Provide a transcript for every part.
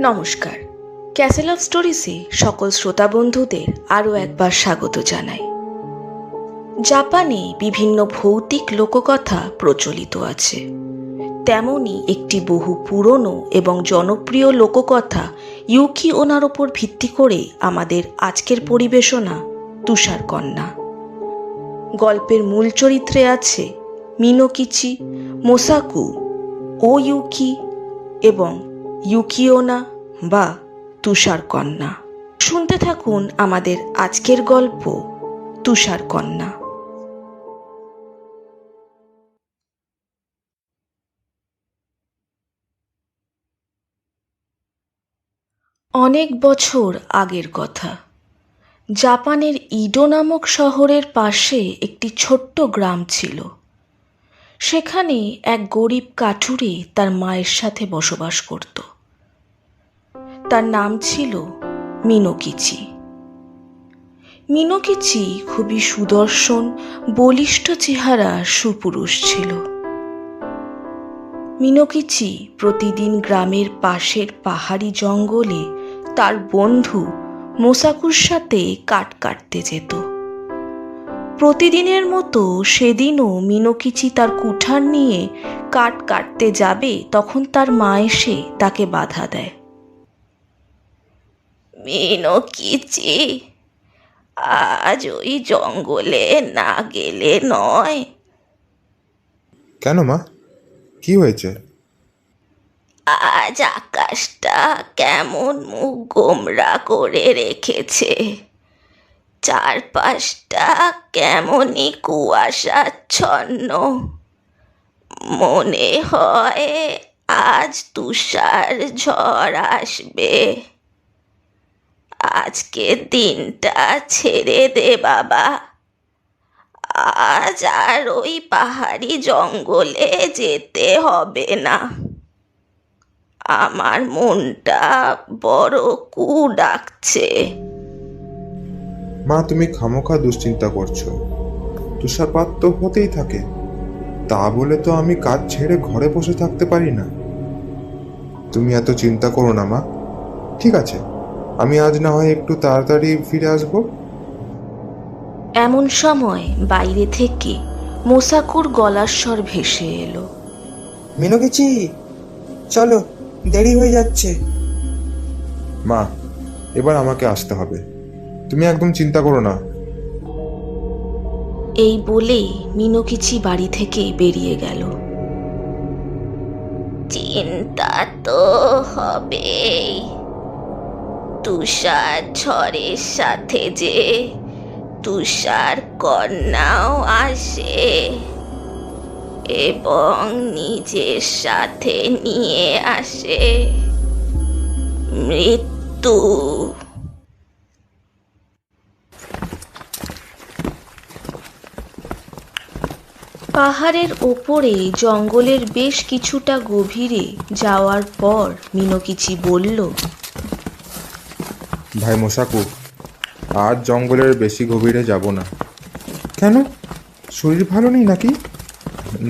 নমস্কার, castle of স্টোরিজে সকল শ্রোতা বন্ধুদের আরও একবার স্বাগত জানাই। জাপানে বিভিন্ন ভৌতিক লোককথা প্রচলিত আছে। তেমনই একটি বহু পুরনো এবং জনপ্রিয় লোককথা ইউকি ওনার ওপর ভিত্তি করে আমাদের আজকের পরিবেশনা তুষারকন্যা। গল্পের মূল চরিত্রে আছে মিনোকিচি, মোসাকু ও ইউকি এবং ইউকিওনা বা তুষারকন্যা। শুনতে থাকুন আমাদের আজকের গল্প তুষারকন্যা। অনেক বছর আগের কথা। জাপানের ইডো নামক শহরের পাশে একটি ছোট্ট গ্রাম ছিল। সেখানে এক গরিব কাঠুরে তার মায়ের সাথে বসবাস করত। তার নাম ছিল মিনোকিচি। মিনোকিচি খুবই সুদর্শন, বলিষ্ঠ চেহারা, সুপুরুষ ছিল। মিনোকিচি প্রতিদিন গ্রামের পাশের পাহাড়ি জঙ্গলে তার বন্ধু মোসাকুর সাথে কাঠ কাটতে যেত। প্রতিদিনের মতো সেদিনও মিনোকিচি তার কুঠার নিয়ে কাঠ কাটতে যাবে, তখন তার মা এসে তাকে বাধা দেয়। মিনোকিচি, আজ ওই জঙ্গলে না গেলে নয়। কেন মা, কি হয়েছে? আজ আকাশটা কেমন মুখ গোমরা করে রেখেছে। চারপাশটা কেমনই কুয়াশাচ্ছন্ন। মনে হয় আজ তুষার ঝড় আসবে। আজকে দিনটা ছেড়ে দে বাবা। আজ আর ওই পাহাড়ি জঙ্গলে যেতে হবে না। আমার মনটা বড় কু ডাকছে। মা, তুমি খামোখা দুশ্চিন্তা করছো। তুষারপাত তো হতেই থাকে, তা বলে তো আমি কাজ ছেড়ে ঘরে বসে থাকতে পারি না। তুমি এত চিন্তা করো না মা। ঠিক আছে, আমি আজ না হয় একটু তাড়াতাড়ি ফিরে আসবো। এমন সময় বাইরে থেকে মোসাকুর গলার স্বর ভেসে এলো। মিনোকিচি, চলো, দেরি হয়ে যাচ্ছে। মা, এবার আমাকে আসতে হবে, তুমি একদম চিন্তা করো না। এই বলেই মিনোকিচি বাড়ি থেকে বেরিয়ে গেল। চিন্তা তো হবেই। তুষার ঝড়ের সাথে যে তুষার কন্যাও আসে এবং নিজের সাথে নিয়ে আসে মৃত্যু। পাহাড়ের ওপরে জঙ্গলের বেশ কিছুটা গভীরে যাওয়ার পর মিনোকিচি বলল, ভাই মোসাকু, আজ জঙ্গলের বেশি গভীরে যাব না। কেন, শরীর ভালো নেই নাকি?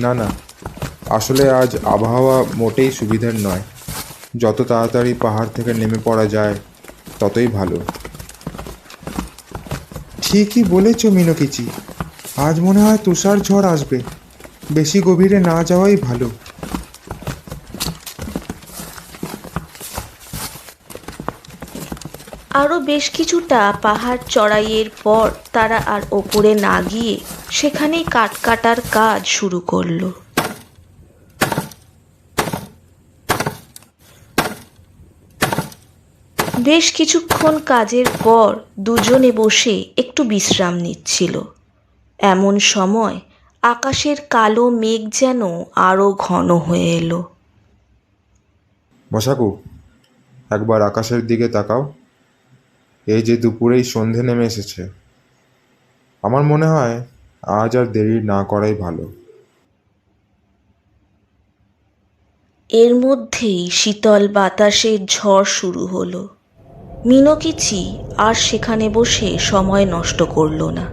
না না, আসলে আজ আবহাওয়া মোটেই সুবিধার নয়। যত তাড়াতাড়ি পাহাড় থেকে নেমে পড়া যায় ততই ভালো। ঠিকই বলেছ মিনোকিচি, আজ মনে হয় তুষার ঝড় আসবে। বেশি গভীরে না যাওয়াই ভালো। আরও বেশ কিছুটা পাহাড় চড়াইয়ের পর তারা আর ওপরে না গিয়ে সেখানেই কাঠ কাটার কাজ শুরু করলো। বেশ কিছুক্ষণ কাজের পর দুজনে বসে একটু বিশ্রাম নিচ্ছিল। এমন সময় আকাশের কালো মেঘ যেন আরো ঘন হয়ে এলো। মোসাকু, একবার আকাশের দিকে তাকাও। এই যে দুপুরেই সন্ধে নেমে এসেছে, আমার মনে হয় আজ আর দেরি না করাই ভালো। এর মধ্যেই শীতল বাতাসের ঝড় শুরু হলো। মিনোকিচি আর সেখানে বসে সময় নষ্ট করল না।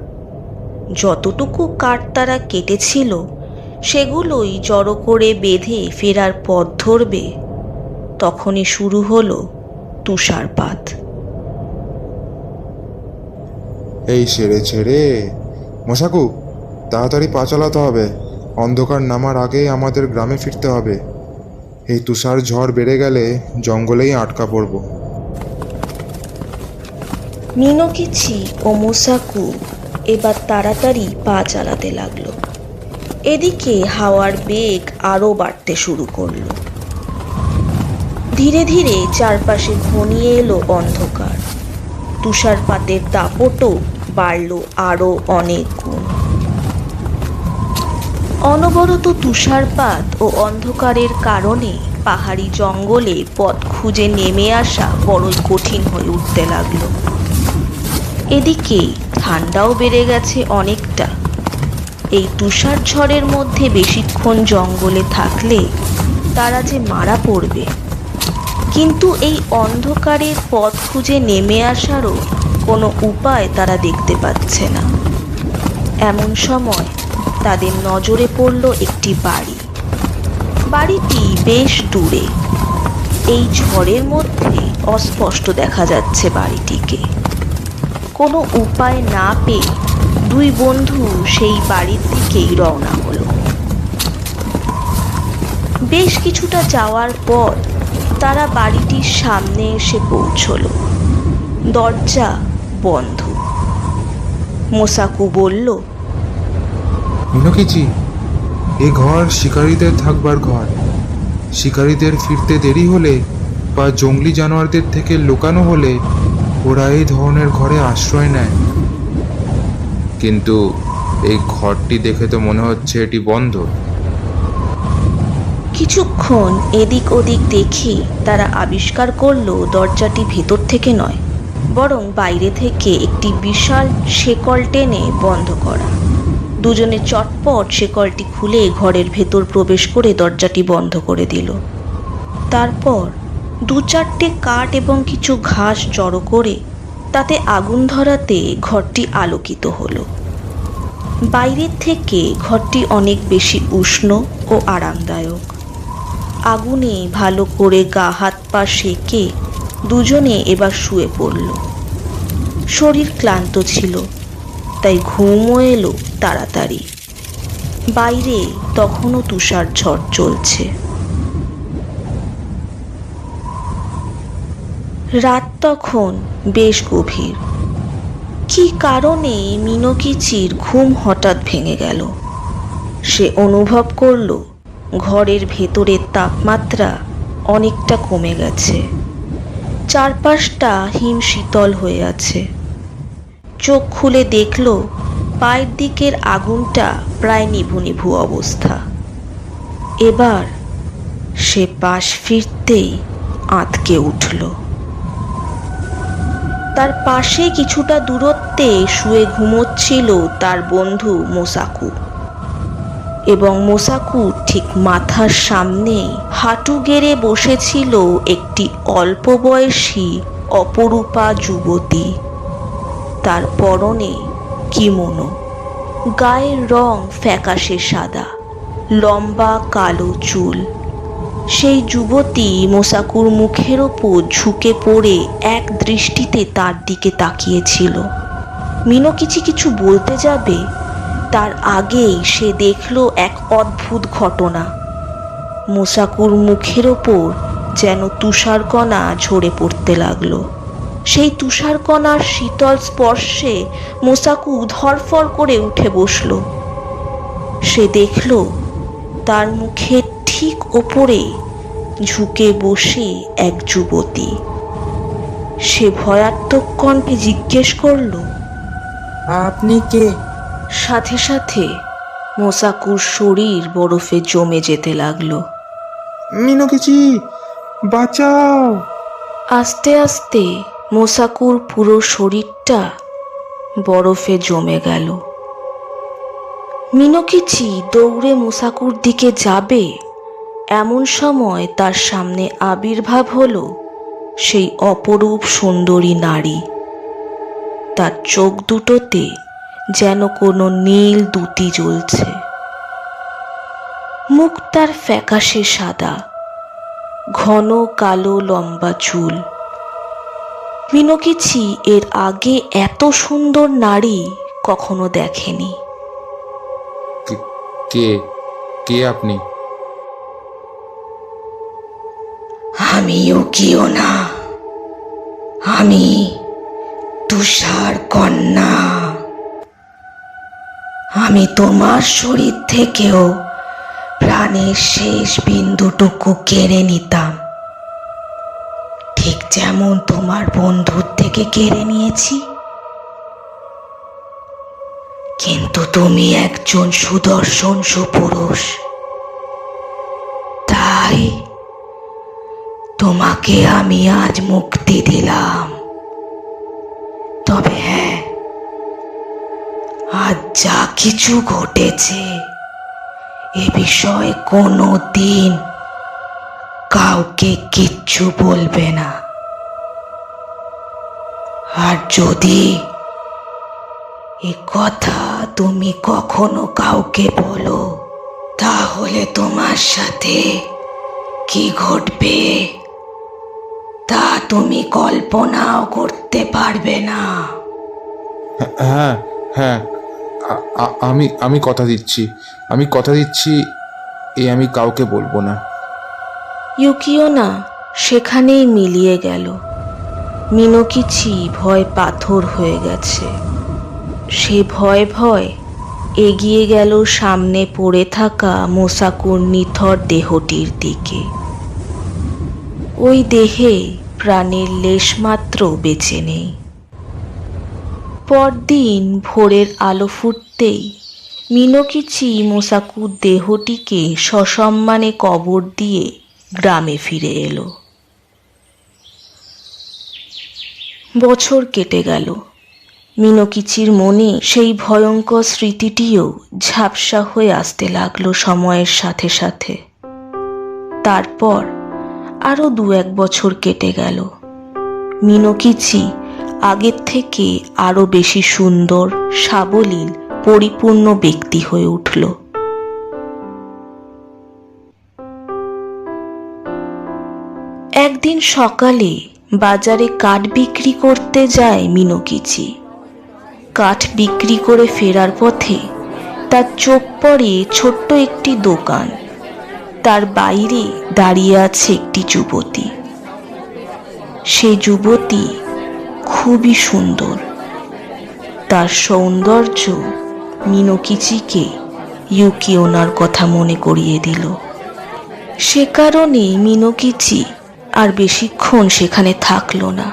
যতটুকু কাঠ তারা কেটেছিল সেগুলোই জড়ো করে বেঁধে ফেরার পথ ধরবে। তখনই শুরু হলো তুষারপাত। এই সেরে ছেড়ে মোসাকু, তাড়াতাড়ি পা চালাতে হবে। অন্ধকার নামার আগেই আমাদের গ্রামে ফিরতে হবে। এই তুষার ঝড় বেড়ে গেলে জঙ্গলেই আটকা পড়ব। মিনোকিচি ও মোসাকু এবার তাড়াতাড়ি পা চালাতে লাগলো। এদিকে হাওয়ার বেগ আরও বাড়তে শুরু করলো। ধীরে ধীরে চারপাশে ঘনিয়ে এলো অন্ধকার। তুষারপাতের দাপটও বাড়ল আরও অনেক গুণ। অনবরত তুষারপাত ও অন্ধকারের কারণে পাহাড়ি জঙ্গলে পথ খুঁজে নেমে আসা বড়ই কঠিন হয়ে উঠতে লাগলো। এদিকে ঠান্ডাও বেড়ে গেছে অনেকটা। এই তুষার ঝড়ের মধ্যে বেশিক্ষণ জঙ্গলে থাকলে তারা যে মারা পড়বে। কিন্তু এই অন্ধকারের পথ খুঁজে নেমে আসারও কোনো উপায় তারা দেখতে পাচ্ছে না। এমন সময় তাদের নজরে পড়ল একটি বাড়ি। বাড়িটি বেশ দূরে। এই ঝড়ের মধ্যে অস্পষ্ট দেখা যাচ্ছে বাড়িটিকে। কোনো উপায় না পেয়ে দুই বন্ধু সেই বাড়ির দিকেই রওনা হলো। বেশ কিছুটা যাওয়ার পর তারা বাড়িটির সামনে এসে পৌঁছলো। দরজা বন্ধ। মোসাকু বলল, মিনোকিচি, এ ঘর শিকারীদের থাকবার ঘর। শিকারীদের ফিরতে দেরি হলে বা জঙ্গলি জানোয়ারদের থেকে লুকানো হলে ওরা এই ধরনের ঘরে আশ্রয় নেয়। কিন্তু এই ঘরটি দেখে তো মনে হচ্ছে এটি বন্ধ। কিছুক্ষণ এদিক ওদিক দেখে তারা আবিষ্কার করলো দরজাটি ভেতর থেকে নয়, বরং বাইরে থেকে একটি বিশাল শেকল টেনে বন্ধ করা। দুজনে চটপট শেকলটি খুলে ঘরের ভেতর প্রবেশ করে দরজাটি বন্ধ করে দিল। তারপর দু চারটে কাঠ এবং কিছু ঘাস জড়ো করে তাতে আগুন ধরাতে ঘরটি আলোকিত হলো। বাইরের থেকে ঘরটি অনেক বেশি উষ্ণ ও আরামদায়ক। আগুনে ভালো করে গা হাত পা সেকে দুজনে এবার শুয়ে পড়ল। শরীর ক্লান্ত ছিল, তাই ঘুমও এলো তাড়াতাড়ি। বাইরে তখনও তুষার ঝড় চলছে। রাত তখন বেশ গভীর। কি কারণে মিনোকিচির ঘুম হঠাৎ ভেঙে গেল। সে অনুভব করল ঘরের ভেতরের তাপমাত্রা অনেকটা কমে গেছে। চারপাশটা হিম শীতল হয়ে আছে। চোখ খুলে দেখল পায়ের দিকের আগুনটা প্রায় নিভু নিভু অবস্থা। এবার সে পাশ ফিরতেই আঁতকে উঠল। তার পাশে কিছুটা দূরত্বে শুয়ে ঘুমোচ্ছিল তার বন্ধু মোসাকু, এবং মোসাকুর ঠিক মাথার সামনে হাঁটু গেড়ে বসেছিল একটি অল্প বয়সী অপরূপা যুবতী। তার পরনে কিমোনো, গায়ের রং ফ্যাকাশে সাদা, লম্বা কালো চুল। সেই যুবতী মোসাকুর মুখের ওপর ঝুঁকে পড়ে এক দৃষ্টিতে তার দিকে তাকিয়েছিল। মিনোকিচি কিছু বলতে যাবে, তার আগেই সে দেখল এক অদ্ভুত ঘটনা। মোসাকুর মুখের ওপর যেন তুষারকণা ঝরে পড়তে লাগলো। সেই তুষারকণার শীতল স্পর্শে মোসাকু ধরফর করে উঠে বসল। সে দেখল তার মুখের ঠিক ওপরে ঝুঁকে বসে এক যুবতী। সে ভয়াত্মক কণ্ঠে জিজ্ঞেস করল, আপনি কে? সাথে সাথে মোসাকুর শরীর বরফে জমে যেতে লাগলো। মিনোকিচি, বাঁচাও! আস্তে আস্তে মোসাকুর পুরো শরীরটা বরফে জমে গেল। মিনোকিচি দৌড়ে মোসাকুর দিকে যাবে, এমন সময় তার সামনে আবির্ভাব হলো সেই অপরূপ সুন্দরী নারী। তার চোখ দুটোতে যেন কোনো নীল দ্যুতি জ্বলছে। মুখ তার ফ্যাকাশে সাদা, ঘন কালো লম্বা চুল, মিনোকিচি এর আগে এত সুন্দর নারী কখনো দেখেনি। কে কে আপনি? আমি ইউকিওনা, আমি তুষার কন্যা। আমি তোমার শরীর থেকেও প্রাণের শেষ বিন্দুটুকু কেড়ে নিতাম, ঠিক যেমন তোমার বন্ধুর থেকে কেড়ে নিয়েছি। কিন্তু তুমি একজন সুদর্শন সুপুরুষ, তাই তোমাকে আমি আজ মুক্তি দিলাম। তবে হ্যাঁ, আজ যা কিছু ঘটেছে এ বিষয়ে কোনো দিন কাউকে কিচ্ছু বলবে না। আর যদি এ কথা তুমি কখনো কাউকে বলো, তাহলে তোমার সাথে কি ঘটবে তা তুমি কল্পনাও করতে পারবে না। হ্যাঁ হ্যাঁ, আমি কথা দিচ্ছি, আমি কাউকে বলবো না। ইউকিওনা সেখানেই মিলিয়ে গেল। মিনোকিচি ভয় পাথর হয়ে গেছে। সে ভয় ভয় এগিয়ে গেল সামনে পড়ে থাকা মোসাকুর নিথর দেহটির দিকে। ওই দেহে প্রাণের লেশমাত্র বেঁচে নেই। পরদিন ভোরের আলো ফুটতেই মিনোকিচি মোসাকুর দেহটিকে সসম্মানে কবর দিয়ে গ্রামে ফিরে এলো। বছর কেটে গেল। মিনোকিচির মনে সেই ভয়ঙ্কর স্মৃতিটিও ঝাপসা হয়ে আসতে লাগলো সময়ের সাথে সাথে। তারপর আরও 2-1 বছর কেটে গেল। মিনোকিচি আগের থেকে আরও বেশি সুন্দর, সাবলীল, পরিপূর্ণ ব্যক্তি হয়ে উঠল। একদিন সকালে বাজারে কাঠ বিক্রি করতে যায় মিনোকিচি। কাঠ বিক্রি করে ফেরার পথে তার চোখ পড়ে ছোট্ট একটি দোকান। তার বাইরে দাঁড়িয়ে আছে একটি যুবতী। সে যুবতী খুবই সুন্দর। তার সৌন্দর্য মিনোকিচিকে ইউকিওনার কথা মনে করিয়ে দিল। সে কারণে মিনোকিচি আর বেশিক্ষণ সেখানে থাকলো না।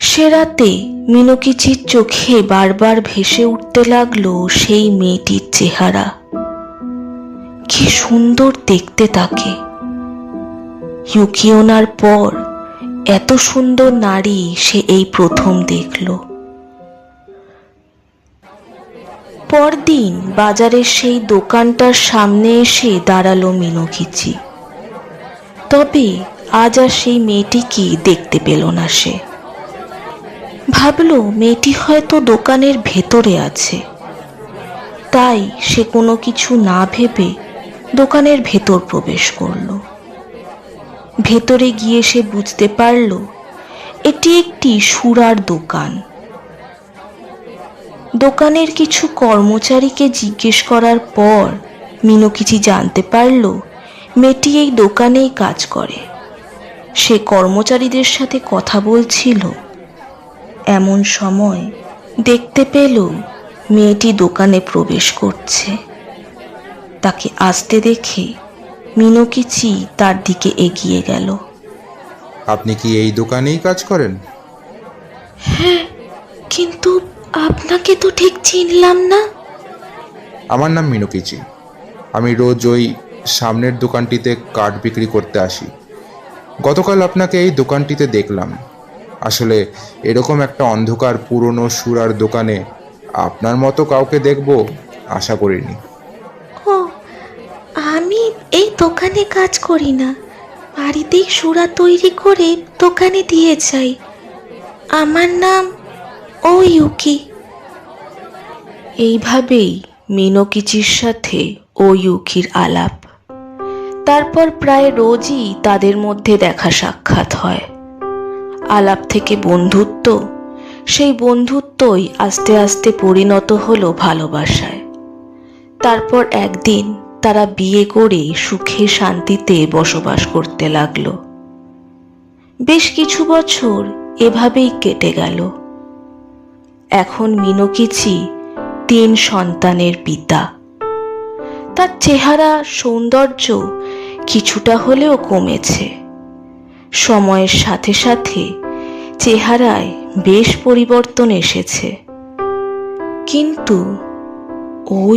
সে রাতে মিনোকিচির চোখে বারবার ভেসে উঠতে লাগলো সেই মেয়েটির চেহারা। কি সুন্দর দেখতে তাকে! ইউকিওনার পর এত সুন্দর নারী সে এই প্রথম দেখল। পরদিন বাজারের সেই দোকানটার সামনে এসে দাঁড়ালো মিনোকিচি। তবে আজ আর সেই মেয়েটিকে দেখতে পেল না সে। ভাবল মেয়েটি হয়তো দোকানের ভেতরে আছে। তাই সে কোনো কিছু না ভেবে দোকানের ভেতর প্রবেশ করল। ভেতরে গিয়ে সে বুঝতে পারল এটি একটি সুরার দোকান। দোকানের কিছু কর্মচারীকে জিজ্ঞেস করার পর মিনোকিচি জানতে পারল মেয়েটি এই দোকানেই কাজ করে। সে কর্মচারীদের সাথে কথা বলছিল। এমন সময় দেখতে পেল মেয়েটি দোকানে প্রবেশ করছে। তাকে আসতে দেখে মিনোকিচি তার দিকে এগিয়ে গেল। আপনি কি এই দোকানেই কাজ করেন? হ্যাঁ, কিন্তু আপনাকে তো ঠিক চিনলাম না। আমার নাম মিনোকিচি। আমি রোজ ওই সামনের দোকানটিতে কাঠ বিক্রি করতে আসি। গতকাল আপনাকে এই দোকানটিতে দেখলাম। আসলে এরকম একটা অন্ধকার পুরনো সুরার দোকানে আপনার মতো কাউকে দেখব আশা করিনি। ও, আমি এই দোকানে কাজ করি না, বাড়িতেই সুরা তৈরি করে দোকানে দিয়ে যাই। আমার নাম ও ইউকি। এইভাবেই মিনোকিচির সাথে ও ইউকির আলাপ। তারপর প্রায় রোজই তাদের মধ্যে দেখা সাক্ষাৎ হয়। আলাপ থেকে বন্ধুত্ব, সেই বন্ধুত্বই আস্তে আস্তে পরিণত হলো ভালোবাসায়। তারপর একদিন তারা বিয়ে করে সুখে শান্তিতে বসবাস করতে লাগলো। বেশ কিছু বছর এভাবেই কেটে গেল। এখন মিনকিচি 3 সন্তানের পিতা। তার চেহারা সৌন্দর্য কিছুটা হলেও কমেছে। সময়ের সাথে সাথে চেহারায় বেশ পরিবর্তন এসেছে, কিন্তু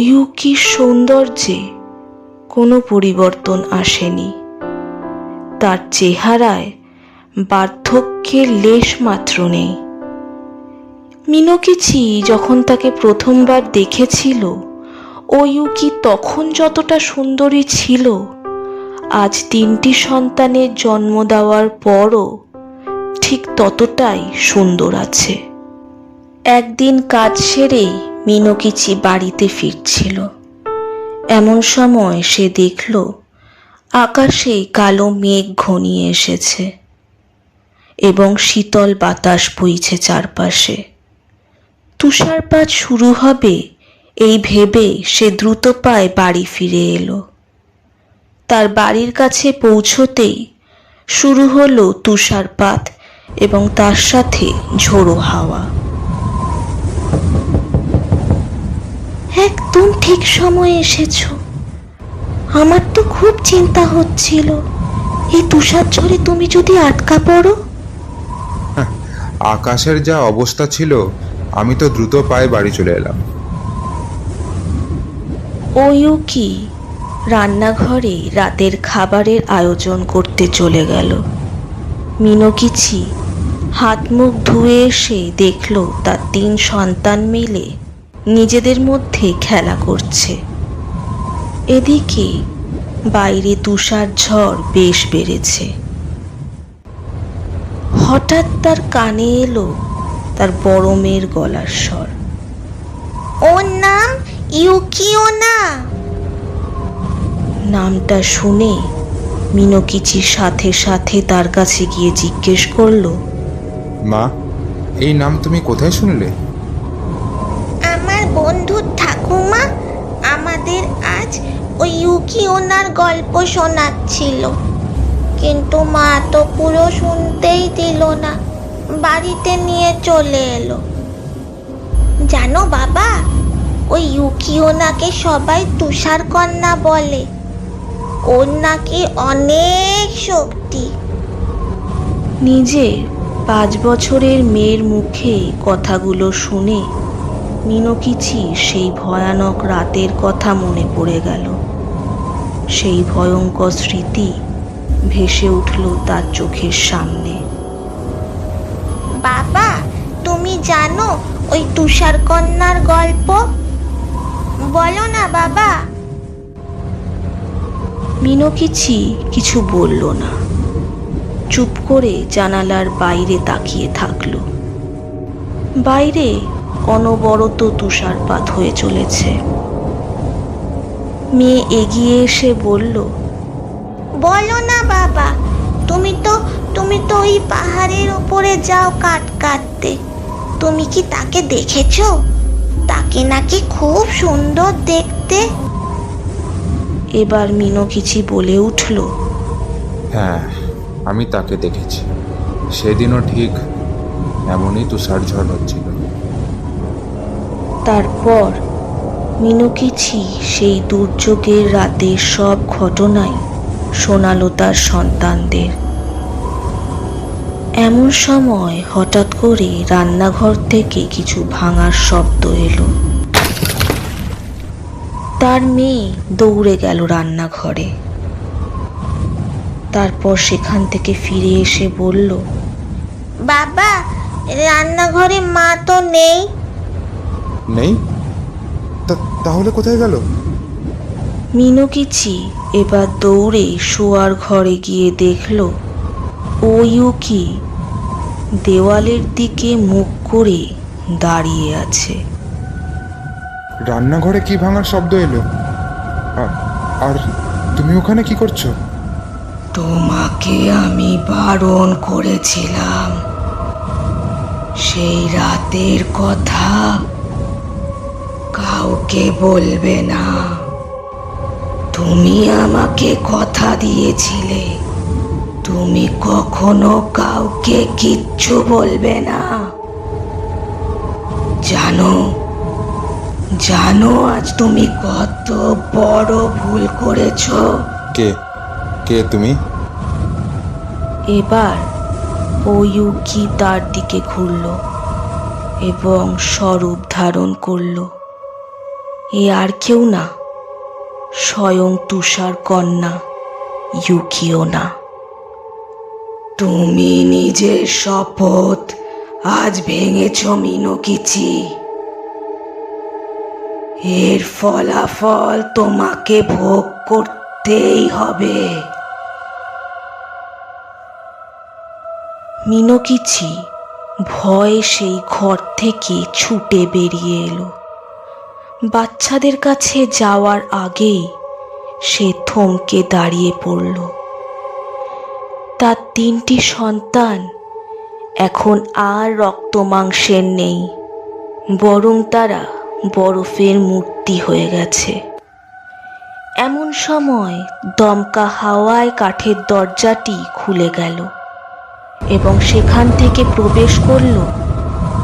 ইউকির সৌন্দর্যে কোনো পরিবর্তন আসেনি। তার চেহারায় বার্ধক্যের লেশ মাত্র নেই। মিনকিচি যখন তাকে প্রথমবার দেখেছিল, ইউকি তখন যতটা সুন্দরী ছিল, আজ 3টি সন্তানের জন্ম দেওয়ার পরও ঠিক ততটাই সুন্দর আছে। একদিন কাজ সেরেই মিনকিচি বাড়িতে ফিরছিল। এমন সময় সে দেখল আকাশে কালো মেঘ ঘনিয়ে এসেছে এবং শীতল বাতাস বইছে চারপাশে। তুষারপাত শুরু হবে এই ভেবে সে দ্রুত পায়ে বাড়ি ফিরে এলো। তার বাড়ির কাছে পৌঁছতেই শুরু হলো তুষারপাত এবং তার সাথে ঝোড়ো হাওয়া। একদম ঠিক সময়ে এসেছো। আমার তো খুব চিন্তা হচ্ছিল, এই তুষার ঝড়ে তুমি যদি আটকা পড়ো। আকাশের যা অবস্থা ছিল, আমি তো দ্রুত পায়ে বাড়ি চলে এলাম। ইউকি রান্নাঘরে রাতের খাবারের আয়োজন করতে চলে গেল। মিনকিচি হাত মুখ ধুয়ে এসে দেখল তার 3 সন্তান মিলে নিজেদের মধ্যে খেলা করছে। এদিকে বাইরে তুষার ঝড় বেশ বেড়েছে। হঠাৎ তার কানে এলো তার বড় মেয়ের গলার স্বর। ওর নাম ইউকিও না? নামটা শুনে মিনকিচির সাথে সাথে তার কাছে গিয়ে জিজ্ঞেস করলো, মা, এই নাম তুমি কোথায় শুনলে? আমার বন্ধু ঠাকুমা আমাদের আজ ওই ইউকিওনার গল্প শোনাচ্ছিল, কিন্তু মা তো পুরো শুনতেই দিল না, বাড়িতে নিয়ে চলে এলো। জানো বাবা, ওই ইউকিওনাকে সবাই তুষার কন্যা বলে। ওর নাকি অনেক শক্তি। নিজের 5 বছরের মেয়ের মুখে কথাগুলো শুনে মিনকিচি সেই ভয়ানক রাতের কথা মনে পড়ে গেল। সেই ভয়ঙ্কর স্মৃতি ভেসে উঠল তার চোখের সামনে। বাবা, তুমি জানো ওই তুষার কন্যার গল্প? বলো না বাবা। মিনকিচি কিছু বলল না, চুপ করে জানালার বাইরে তাকিয়ে থাকলো। বাইরে অনবরত তুষারপাত হয়ে চলেছে। মেয়ে এগিয়ে এসে বলল, বলো না বাবা, তুমি তো ওই পাহাড়ের উপরে যাও কাঠ কাটতে। তুমি কি তাকে দেখেছো? তাকে নাকি খুব সুন্দর দেখতে। এবার মিনকিচি বলে উঠল, হ্যাঁ, আমি তাকে দেখেছি। সেদিনও ঠিক এমনই তুষার ঝড় হচ্ছিল। তারপর মিনকিচি সেই দুর্যোগের রাতের সব ঘটনাই শোনালো তার সন্তানদের। এমন সময় হঠাৎ করে রান্নাঘর থেকে কিছু ভাঙার শব্দ এলো। তার মেয়ে দৌড়ে গেল রান্নাঘরে। তারপর সেখান থেকে ফিরে এসে বলল, বাবা, রান্নাঘরে মা তো নেই। নেই? তাহলে কোথায় গেল? মিনকিচি এবার দৌড়ে শোয়ার ঘরে গিয়ে দেখল ইউকি দেওয়ালের দিকে মুখ করে দাঁড়িয়ে আছে। রান্নাঘরে কি ভাঙার শব্দ এলো? আর তুমি ওখানে কি করছো? তোমাকে আমি বারণ করেছিলাম সেই রাতের কথা কাউকে বলবে না। তুমি আমাকে কথা দিয়েছিলে তুমি কখনো কাউকে কিচ্ছু বলবে না। জানো জানো আজ তুমি কত বড় ভুল করেছো। কে কে তুমি? এবার ও ইউকি তার দিকে ঘুরল এবং স্বরূপ ধারণ করল। এ আর কেউ না, স্বয়ং তুষার কন্যা ইউকিও না। তুমি নিজের শপথ আজ ভেঙেছ মিনোকিচি। এর ফলাফল তোমাকে ভোগ করতেই হবে। মিনোকিচি ভয়ে সেই ঘর থেকে ছুটে বেরিয়ে এলো। বাচ্চাদের কাছে যাওয়ার আগেই সে থমকে দাঁড়িয়ে পড়ল। তার 3টি সন্তান এখন আর রক্ত মাংসের নেই, বরং তারা বরফের মূর্তি হয়ে গেছে। এমন সময় দমকা হাওয়ায় কাঠের দরজাটি খুলে গেল এবং সেখান থেকে প্রবেশ করল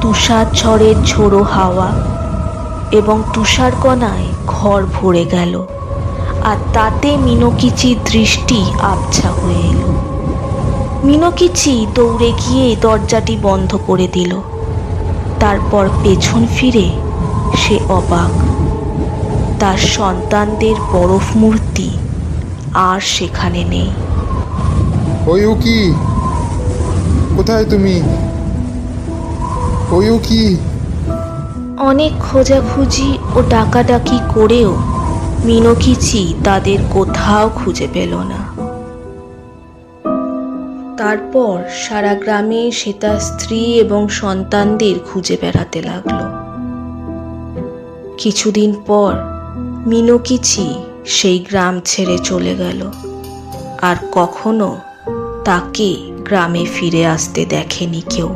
তুষার ঝড়ের ঝোড়ো হাওয়া এবং তুষারকণায় ঘর ভরে গেল। আর তাতে মিনোকিচির দৃষ্টি আবছা হয়ে এলো। মিনোকিচি দৌড়ে গিয়ে দরজাটি বন্ধ করে দিল। তারপর পেছন ফিরে সে অবাক, তার সন্তানদের বরফ মূর্তি আর সেখানে নেই। ও ইউকি, কোথায় তুমি? ও ইউকি! অনেক খোঁজাখুঁজি ও ডাকাডাকি করেও মিনোকিচি তাদের কোথাও খুঁজে পেল না। তারপর সারা গ্রামে সে তার স্ত্রী এবং সন্তানদের খুঁজে বেড়াতে লাগলো। কিছুদিন পর মিনোকিচি সেই গ্রাম ছেড়ে চলে গেল, আর কখনো তাকে গ্রামে ফিরে আসতে দেখেনি কেউ।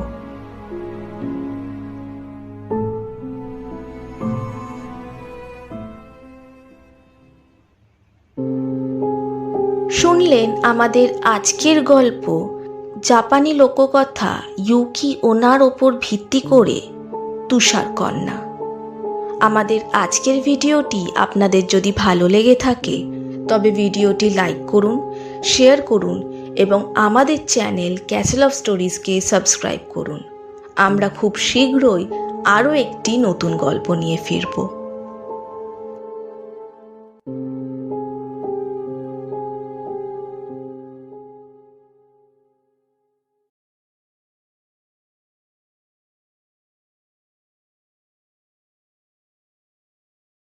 শুনলেন আমাদের আজকের গল্প, জাপানি লোককথা ইউকি ওনার ওপর ভিত্তি করে তুষার কন্যা। আমাদের আজকের ভিডিওটি আপনাদের যদি ভালো লেগে থাকে তবে ভিডিওটি লাইক করুন, শেয়ার করুন এবং আমাদের চ্যানেল ক্যাসেল অফ স্টোরিজকে সাবস্ক্রাইব করুন। আমরা খুব শীঘ্রই আরও একটি নতুন গল্প নিয়ে ফিরব।